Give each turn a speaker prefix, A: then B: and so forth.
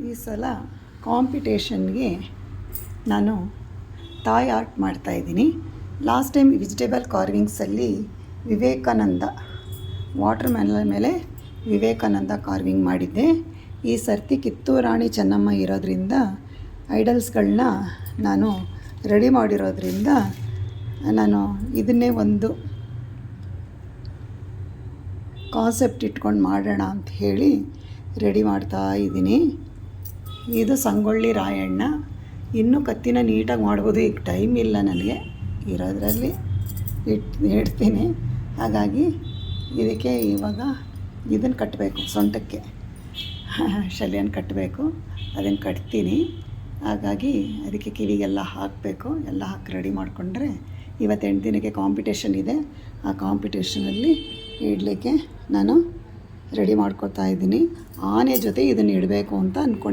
A: ಈ ಸಲ ಕಾಂಪಿಟೇಷನ್ಗೆ ನಾನು ತಾಯ್ ಆರ್ಟ್ ಮಾಡ್ತಾಯಿದ್ದೀನಿ. ಲಾಸ್ಟ್ ಟೈಮ್ ವೆಜಿಟೇಬಲ್ ಕಾರ್ವಿಂಗ್ಸಲ್ಲಿ ವಿವೇಕಾನಂದ ವಾಟರ್ ಮೆಲನ್ ಮೇಲೆ ವಿವೇಕಾನಂದ ಕಾರ್ವಿಂಗ್ ಮಾಡಿದ್ದೆ. ಈ ಸರ್ತಿ ಕಿತ್ತೂರು ರಾಣಿ ಚೆನ್ನಮ್ಮ ಇರೋದ್ರಿಂದ ಐಡಲ್ಸ್ಗಳನ್ನ ನಾನು ರೆಡಿ ಮಾಡಿರೋದ್ರಿಂದ ನಾನು ಇದನ್ನೇ ಒಂದು ಕಾನ್ಸೆಪ್ಟ್ ಇಟ್ಕೊಂಡು ಮಾಡೋಣ ಅಂತ ಹೇಳಿ ರೆಡಿ ಮಾಡ್ತಾ ಇದ್ದೀನಿ. ಇದು ಸಂಗೊಳ್ಳಿ ರಾಯಣ್ಣ. ಇನ್ನೂ ಕತ್ತಿನ ನೀಟಾಗಿ ಮಾಡ್ಬೋದು, ಈಗ ಟೈಮ್ ಇಲ್ಲ ನನಗೆ, ಇರೋದ್ರಲ್ಲಿ ಇಡ್ತೀನಿ. ಹಾಗಾಗಿ ಇದಕ್ಕೆ ಇವಾಗ ಇದನ್ನು ಕಟ್ಟಬೇಕು, ಸೊಂಟಕ್ಕೆ ಶಲ್ಯನ ಕಟ್ಟಬೇಕು, ಅದನ್ನು ಕಟ್ತೀನಿ. ಹಾಗಾಗಿ ಅದಕ್ಕೆ ಕಿವಿಗೆಲ್ಲ ಹಾಕಬೇಕು, ಎಲ್ಲ ಹಾಕಿ ರೆಡಿ ಮಾಡಿಕೊಂಡ್ರೆ ಇವತ್ತು 8 ದಿನಕ್ಕೆ ಕಾಂಪಿಟೇಷನ್ ಇದೆ. ಆ ಕಾಂಪಿಟೇಷನಲ್ಲಿ ಇಡಲಿಕ್ಕೆ ನಾನು ರೆಡಿ ಮಾಡ್ಕೊತಾ ಇದ್ದೀನಿ. ಆನೆ ಜೊತೆ ಇದನ್ನು ಇಡಬೇಕು ಅಂತ ಅಂದ್ಕೊಂಡಿದ್ದೀನಿ.